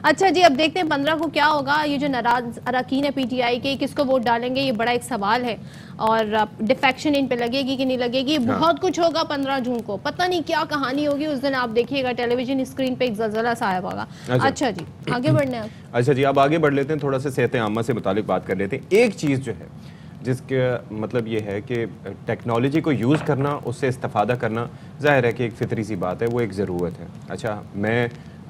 اچھا جی، اب دیکھتے ہیں 15 کو کیا ہوگا. یہ جو ناراض اراکین ہے پی ٹی آئی کے، کس کو ووٹ ڈالیں گے، یہ بڑا ایک سوال ہے. اور ڈیفیکشن ان پہ لگے گی کہ نہیں لگے گی. بہت کچھ ہوگا 15 جون کو، پتہ نہیں کیا کہانی ہوگی اس دن. آپ دیکھیے گا ٹیلی ویژن اسکرین پہ ایک زلزلہ سا آیا ہوگا. اچھا جی، آگے بڑھنے ہیں. اچھا جی، اب آگے بڑھ لیتے ہیں، تھوڑا سا صحت عامہ سے متعلق بات کر لیتے ہیں. ایک چیز جو ہے جس کا مطلب یہ ہے کہ ٹیکنالوجی کو یوز کرنا، اس سے استفادہ کرنا، ظاہر ہے کہ ایک فطری سی بات ہے، وہ ایک ضرورت ہے. اچھا، میں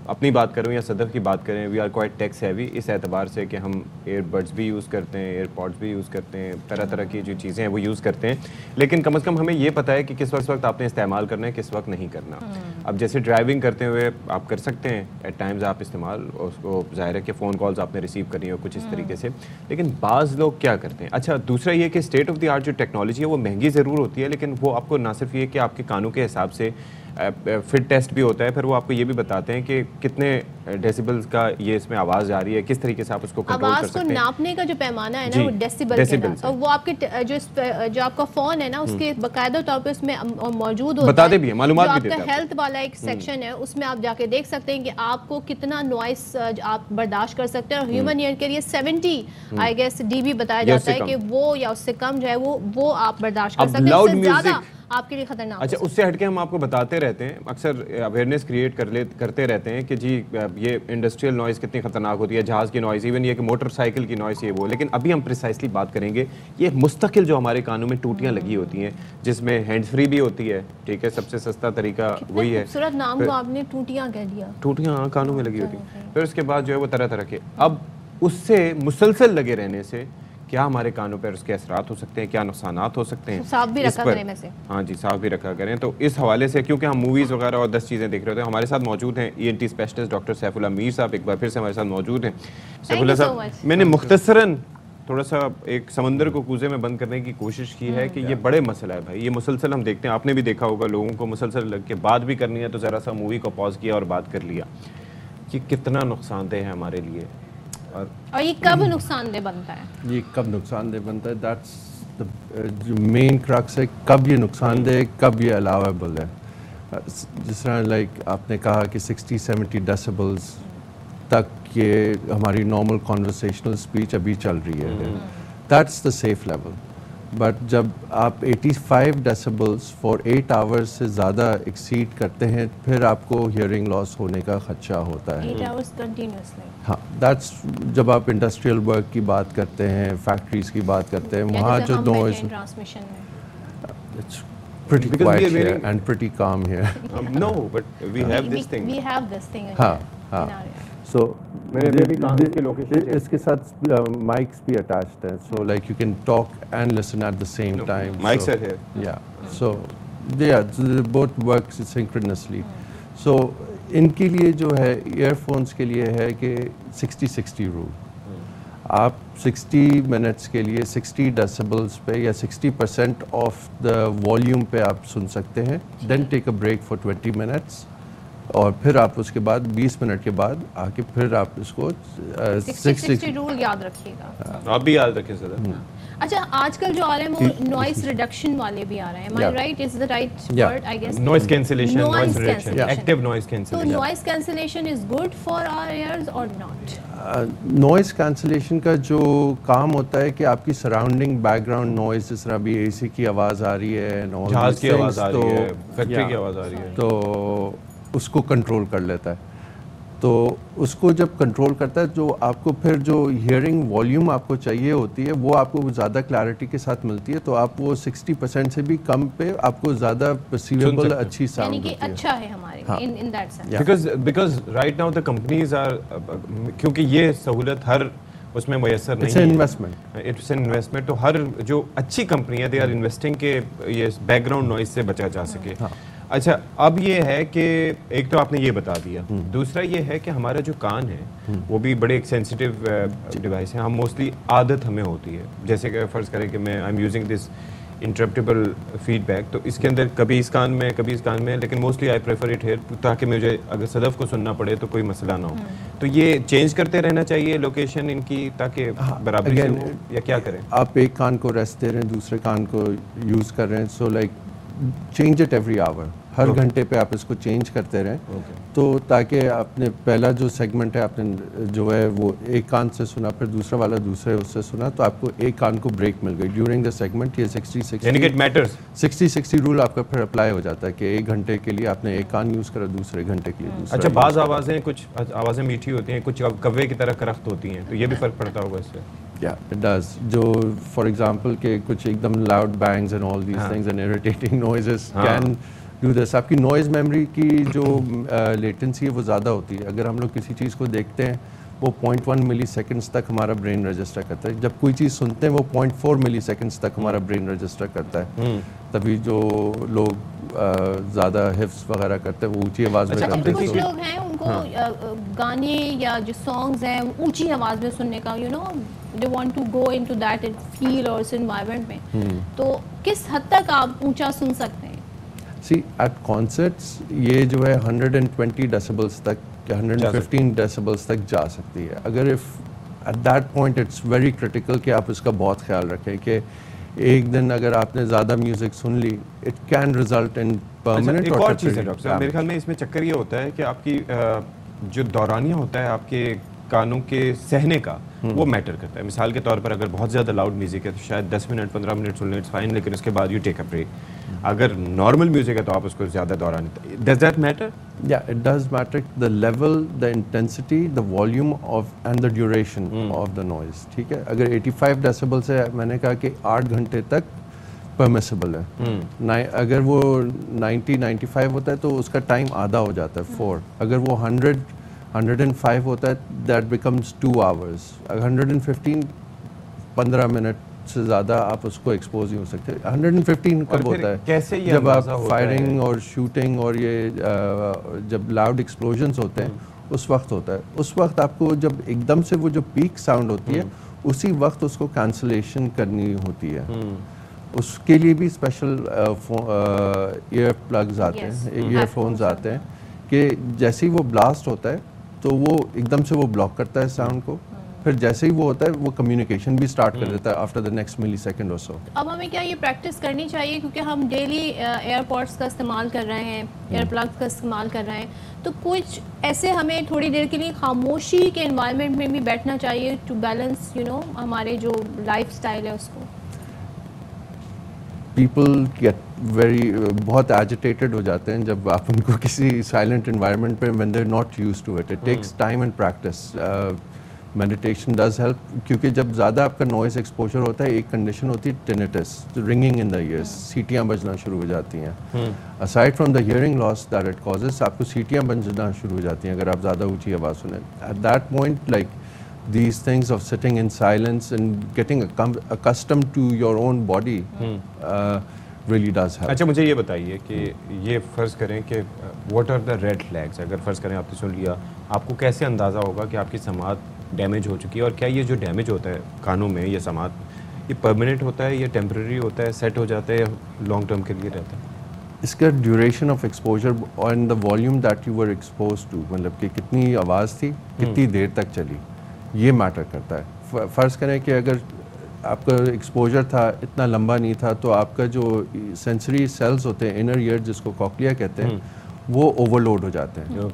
اپنی بات کروں یا صدف کی بات کریں، we are quite tax heavy اس اعتبار سے کہ ہم ایئر بڈس بھی یوز کرتے ہیں، ایئر پوڈس بھی یوز کرتے ہیں، طرح طرح کی جو چیزیں ہیں وہ یوز کرتے ہیں. لیکن کم از کم ہمیں یہ پتہ ہے کہ کس وقت آپ نے استعمال کرنا ہے، کس وقت نہیں کرنا. اب جیسے ڈرائیونگ کرتے ہوئے آپ کر سکتے ہیں ایٹ ٹائمز آپ استعمال، اس کو ظاہر ہے کہ فون کالز آپ نے ریسیو کرنی ہو کچھ اس طریقے سے. لیکن بعض لوگ کیا کرتے ہیں. اچھا، دوسرا یہ کہ اسٹیٹ آف دی آرٹ جو ٹیکنالوجی ہے وہ مہنگی ضرور ہوتی ہے، لیکن وہ آپ کو نہ صرف یہ کہ آپ کے کانوں کے حساب سے فٹ ٹیسٹ بھی ہوتا ہے، پھر وہ آپ کو یہ بھی بتاتے ہیں کہ کتنے ڈیسیبلز کا یہ اس میں آواز جا رہی ہے، کس طریقے سے آپ اس کو کنٹرول کر سکتے ہیں. آواز کو ناپنے کا جو پیمانہ ہے نا وہ ڈیسیبل ہے، اور وہ آپ کے جو آپ کا فون ہے نا اس کے باقاعدہ طور پہ اس میں موجود ہوتا ہے، بتاتے بھی ہیں، معلومات بھی دیتے ہیں. آپ کا ہیلتھ والا ایک سیکشن ہے، اس میں آپ جا کے دیکھ سکتے ہیں کہ آپ کو کتنا نوائز آپ برداشت کر سکتے ہیں. اور ہیومن ایئر کے لیے 70 آئی گیس ڈی بی بتایا جاتا ہے کہ وہ یا اس سے کم جو ہے وہ آپ برداشت کر سکتے ہیں. اس سے زیادہ آپ کے لیے خطرناک. اچھا، اس سے ہٹ کے ہم آپ کو بتاتے رہتے ہیں، اکثر اویئرنیس کریٹ کرتے رہتے ہیں کہ جی یہ انڈسٹریل نوائز کتنی خطرناک ہوتی ہے، جہاز کی نوائز، ایون یہ کہ موٹر سائیکل کی نوائز، یہ وہ. لیکن ابھی ہم پریسائسلی بات کریں گے یہ مستقل جو ہمارے کانوں میں ٹوٹیاں لگی ہوتی ہیں، جس میں ہینڈ فری بھی ہوتی ہے، ٹھیک ہے، سب سے سستا طریقہ وہی ہے. خوبصورت نام کو آپ نے ٹوٹیاں کہہ دیا. ٹوٹیاں کانوں میں لگی ہوتی ہیں. پھر اس کے بعد جو ہے وہ طرح طرح کے. اب اس سے مسلسل لگے رہنے سے کیا ہمارے کانوں پر اس کے اثرات ہو سکتے ہیں، کیا نقصانات ہو سکتے ہیں. صاف بھی رکھا کریں میں سے. ہاں جی، صاف بھی رکھا کریں. تو اس حوالے سے کیونکہ ہم موویز وغیرہ اور 10 چیزیں دیکھ رہے ہوتے ہیں، ہمارے ساتھ موجود ہیں E N T specialist doctor Saif Ullah Mir Sahab, ایک بار پھر سے ہمارے ساتھ موجود ہیں. سیف اللہ صاحب، میں نے مختصراً تھوڑا سا ایک سمندر کو کوزے میں بند کرنے کی کوشش کی ہے کہ یہ بڑے مسئلہ ہے بھائی. یہ مسلسل ہم دیکھتے ہیں، آپ نے بھی دیکھا ہوگا، لوگوں کو مسلسل لگ کے بات بھی کرنی ہے تو ذرا سا مووی کو پاز کیا اور بات کر لیا. یہ کتنا نقصان دہ ہے ہمارے لیے، اور یہ کب نقصان دہ بنتا ہے؟ یہ کب نقصان دہ بنتا ہے، دیٹس جو مین کرکس ہے. کب یہ نقصان دہ ہے، کب یہ الاویبل ہے. جس طرح لائک آپ نے کہا کہ 60-70 ڈیسیبلز تک یہ ہماری نارمل کانورسیشنل اسپیچ ابھی چل رہی ہے، that's the safe level. But جب آپ 85 ڈیسیبلز فار 8 آورس سے زیادہ ایکسیڈ کرتے ہیں، پھر آپ کو ہیئرنگ لاس ہونے کا خدشہ ہوتا ہے. 8 hours continuously. ہاں، دیٹس جب آپ انڈسٹریل ورک کی بات کرتے ہیں، فیکٹریز کی بات کرتے ہیں، وہاں جو noise pretty quiet here and pretty calm here. No, but we have this thing. We have this thing. ہاں. So اس کے ساتھ مائکس بھی اٹیچڈ ہیں, so like you can talk and listen at the same time. Mics are here. Yeah, so they both work synchronously. So ان کے لیے جو ہے year phones کے لیے ہے کہ 60-60 رول. آپ 60 منٹس کے لیے 60 ڈیسیبلز پہ یا 60% آف دا والیوم پہ آپ سن سکتے ہیں. دین ٹیک اے بریک فار 20 منٹس, اور پھر آپ اس کے بعد 20 منٹ کے بعد آ کے پھر آپ اس کو 60 رول یاد رکھیے گا. آپ بھی یاد رکھیں سر. اچھا, آج کل جو آ رہے ہیں وہ نوائز ریڈکشن والے بھی آ رہے ہیں. Am I right? Is the right word, I guess? Noise cancellation, noise reduction, active noise cancellation. So noise cancellation is good for our ears or not? Noise cancellation کا جو کام ہوتا ہے کہ آپ کی سراؤنڈنگ بیک گراؤنڈ نوائز, جس طرح بھی اے سی کی آواز آ رہی ہے, جہاز کی آواز آ رہی ہے, فیکٹری کی آواز آ رہی ہے, تو اس کو کنٹرول کر لیتا ہے. تو اس کو جب کنٹرول کرتا ہے, جو آپ کو پھر جو ہیئرنگ والیوم آپ کو چاہیے ہوتی ہے وہ آپ کو زیادہ کلیئرٹی کے ساتھ ملتی ہے, تو آپ وہ 60% سے بھی کم پہ آپ کو زیادہ پرسیویبل اچھی ساؤنڈ ہوتی ہے. یعنی کہ اچھا ہے ہمارے in that sense. Because right now the companies are, کیونکہ یہ سہولت ہر اس میں میسر نہیں ہے. It's an investment. It's an investment. تو ہر جو اچھی کمپنی ہے they are investing کہ یہ بیک گراؤنڈ نوائز سے بچا جا سکے. اچھا, اب یہ ہے کہ ایک تو آپ نے یہ بتا دیا, دوسرا یہ ہے کہ ہمارا جو کان ہے وہ بھی بڑے ایک سینسیٹیو ڈیوائس ہے. ہم موسٹلی عادت ہمیں ہوتی ہے, جیسے کہ فرض کریں کہ میں I am using this interruptible feedback, تو اس کے اندر کبھی اس کان میں کبھی اس کان میں, لیکن mostly I prefer it here, تاکہ مجھے اگر صدف کو سننا پڑے تو کوئی مسئلہ نہ ہو. تو یہ چینج کرتے رہنا چاہیے لوکیشن ان کی تاکہ برابری ہو, یا کیا کریں؟ آپ ایک کان کو ریسٹ دے رہے ہیں, دوسرے کان کو یوز کر رہے ہیں, so like change it every hour. ہر گھنٹے پہ آپ اس کو چینج کرتے رہیں تو تاکہ آپ نے پہلا جو سیگمنٹ ہے آپ نے جو ہے وہ ایک کان سے سنا پھر دوسرا والا دوسرے اس سے سنا تو آپ کو ایک کان کو بریک مل گئی ڈیورنگ دا سیگمنٹ. یہ 60-60 رول آپ کا پھر اپلائی ہو جاتا ہے کہ ایک گھنٹے کے لیے آپ نے ایک کان یوز کرا دوسرے گھنٹے کے لیے دوسرا. اچھا بعض آوازیں کچھ آوازیں میٹھی ہوتی ہیں کچھ کوے کی طرح کرخت ہوتی ہیں تو یہ بھی فرق پڑتا ہوگا اس سے. Yeah, it does. جو for example کہ کچھ ایک دم loud bangs and all these things and irritating noises can do this. آپ کی noise memory کی جو latency ہے وہ زیادہ ہوتی ہے. اگر ہم لوگ کسی چیز کو دیکھتے ہیں وہ 0.1 ملی سیکنڈس تک ہمارا برین رجسٹر کرتا ہے. جب کوئی چیز سنتے ہیں وہ 0.4 ملی سیکنڈس تک ہمارا برین رجسٹر کرتا ہے. تبھی جو لوگ زیادہ حفظ وغیرہ کرتے ہیں وہ اونچی آواز میں کرتے ہیں. کچھ لوگ ہیں ان کو گانے یا جو سانگز ہیں اونچی آواز میں سننے کا they want to go into that feel or us environment میں تو کس حد تک آپ اونچا سن سکتے ہیں؟ See at concerts یہ جو ہے 120 decibels تک 115 decibels تک جا سکتی ہے. اگر at that point it's very critical کہ آپ اس کا بہت خیال رکھیں کہ ایک دن اگر آپ نے زیادہ میوزک سن لی it can result in permanent. ایک اور چیز ہے ڈاکٹر صاحب میرے خیال میں اس میں چکر یہ ہوتا ہے کہ آپ کی جو دورانیہ ہوتا ہے آپ کے کانوں کے سہنے کا وہ میٹر کرتا ہے. مثال کے طور پر اگر بہت زیادہ لاؤڈ میوزک ہے تو شاید 10 منٹ 15 منٹ سن لیں اٹس فائن لیکن اس کے بعد یو ٹیک اے بریک. اگر نارمل میوزک ہے تو آپ اس کو زیادہ دورانی does that matter? Yeah, it does matter the level, the intensity, the volume of and the duration of the noise. ٹھیک ہے اگر 85 decibel سے میں نے کہا کہ 8 گھنٹے تک permissible ہے. اگر وہ 90-95 ہوتا ہے تو اس کا ٹائم آدھا ہو جاتا ہے 4. اگر وہ 105 ہوتا ہے دیٹ بیکمز 2 hours. 115 15 منٹ سے زیادہ آپ اس کو ایکسپوز نہیں ہو سکتے. 115 کب ہوتا ہے جب آپ فائرنگ اور شوٹنگ اور یہ جب لاؤڈ ایکسپلوژنس ہوتے ہیں اس وقت ہوتا ہے. اس وقت آپ کو جب ایک دم سے وہ جو پیک ساؤنڈ ہوتی ہے اسی وقت اس کو کینسلیشن کرنی ہوتی ہے. اس کے لیے بھی اسپیشل ایئر پلگز آتے ہیں ایئر فونز آتے ہیں کہ جیسے ہی وہ بلاسٹ ہوتا ہے تو وہ ایک دم سے وہ بلاک کرتا ہے ساؤنڈ کو. پھر جیسے ہی وہ ہوتا ہے وہ کمیونیکیشن بھی اسٹارٹ کر دیتا ہے آفٹر دا نیکسٹ ملی سیکنڈ اور سو. اب ہمیں کیا یہ پریکٹس کرنی چاہیے کیونکہ ہم ڈیلی ایئر پوڈس کا استعمال کر رہے ہیں ایئر پلگس کا استعمال کر رہے ہیں تو کچھ ایسے ہمیں تھوڑی دیر کے لیے خاموشی کے انوائرمنٹ میں بھی بیٹھنا چاہیے ٹو بیلنس ہمارے جو لائف اسٹائل ہے اس کو. پیپل گیٹ بہت ایجیٹیٹڈ ہو جاتے ہیں جب آپ ان کو کسی سائلنٹ انوائرمنٹ پہ when they're not used to it. It takes time and practice. Meditation does help کیونکہ جب زیادہ آپ کا نوائز ایکسپوجر ہوتا ہے ایک کنڈیشن ہوتی ہے ٹینیٹس رنگنگ ان دا ایئرس سیٹیاں بجنا شروع ہو جاتی ہیں. aside from the hearing loss that it causes آپ کو سیٹیاں بجنا شروع ہو جاتی ہیں اگر آپ زیادہ اونچی آواز سنیں. at that point like these things of sitting in silence and getting accustomed to your own body really does help. اچھا مجھے یہ بتائیے کہ یہ فرض کریں کہ what are the red flags اگر فرض کریں آپ نے سن لیا آپ کو کیسے اندازہ ہوگا کہ آپ کی سماعت ڈیمیج ہو چکی ہے اور کیا یہ جو ڈیمیج ہوتا ہے کانوں میں یہ سماعت یہ پرماننٹ ہوتا ہے یہ ٹیمپریری ہوتا ہے سیٹ ہو جاتا ہے یا لانگ ٹرم کے لیے رہتا ہے؟ اس کا duration of exposure and the volume that you were exposed to مطلب کہ کتنی آواز تھی کتنی دیر تک چلی یہ میٹر کرتا ہے. فرض کریں کہ اگر آپ کا ایکسپوجر تھا اتنا لمبا نہیں تھا تو آپ کا جو سینسری سیلز ہوتے ہیں انر ایئر جس کو کوکلیا کہتے ہیں وہ اوور لوڈ ہو جاتے ہیں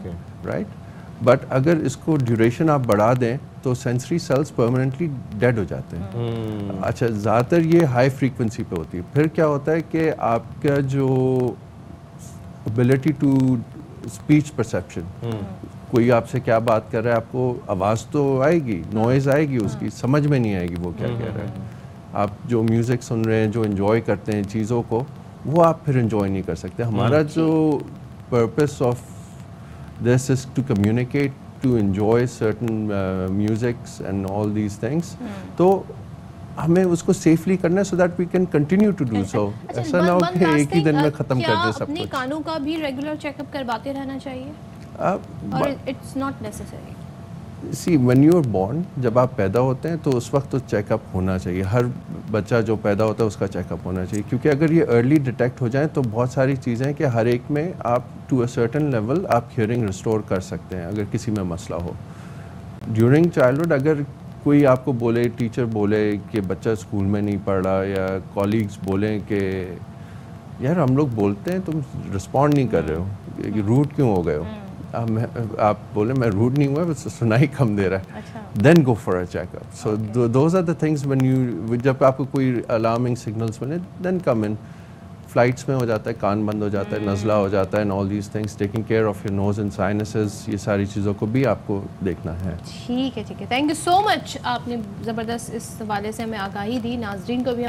رائٹ. بٹ اگر اس کو ڈیوریشن آپ بڑھا دیں تو سینسری سیلز پرماننٹلی ڈیڈ ہو جاتے ہیں. اچھا زیادہ تر یہ ہائی فریکوینسی پہ ہوتی ہے. پھر کیا ہوتا ہے کہ آپ کا جو ابیلٹی ٹو اسپیچ پرسیپشن کوئی آپ سے کیا بات کر رہا ہے آپ کو آواز تو آئے گی نوائز آئے گی اس کی سمجھ میں نہیں آئے گی وہ کیا کہہ رہا ہے. آپ جو میوزک سن رہے ہیں جو انجوائے کرتے ہیں چیزوں کو وہ آپ پھر انجوائے نہیں کر سکتے. ہمارا جو purpose of this is to communicate to enjoy certain musics and all these things. تو ہمیں اس کو سیفلی کرنا ہے so that we can continue to do so. ایسا نہ ہو کہ ایک ہی دن میں ختم کر دیں سب کچھ. اپنے کانوں کا بھی ریگولر چیک اپ کرواتے رہنا چاہیے اور it's not necessary. See when you are born جب آپ پیدا ہوتے ہیں تو اس وقت تو چیک اپ ہونا چاہیے. ہر بچہ جو پیدا ہوتا ہے اس کا چیک اپ ہونا چاہیے کیونکہ اگر یہ ارلی ڈیٹیکٹ ہو جائیں تو بہت ساری چیزیں کہ ہر ایک میں آپ ٹو اے سرٹن لیول آپ ہیئرنگ ریسٹور کر سکتے ہیں اگر کسی میں مسئلہ ہو. ڈیورنگ چائلڈہڈ اگر کوئی آپ کو بولے ٹیچر بولے کہ بچہ اسکول میں نہیں پڑھ رہا یا کالیگس بولیں کہ یار ہم لوگ بولتے ہیں تم رسپونڈ نہیں کر رہے ہو, روڈ کیوں ہو گئے ہو, آپ بولے میں روڈ نہیں ہوا بس سنائی کم دے رہا ہے, then go for a check up. So those are the things when you, جب آپ کو کوئی الارمنگ سگنلس ملے دین کم ان. فلائٹس میں ہو جاتا ہے, کان بند ہو جاتا ہے, نزلہ ہو جاتا ہے, and all these things, taking care of your nose and sinuses, یہ ساری چیزوں کو بھی آپ کو دیکھنا ہے. ٹھیک ہے, تھینک یو سو مچ, آپ نے زبردست اس حوالے سے ہمیں آگاہی دی, ناظرین کو بھی.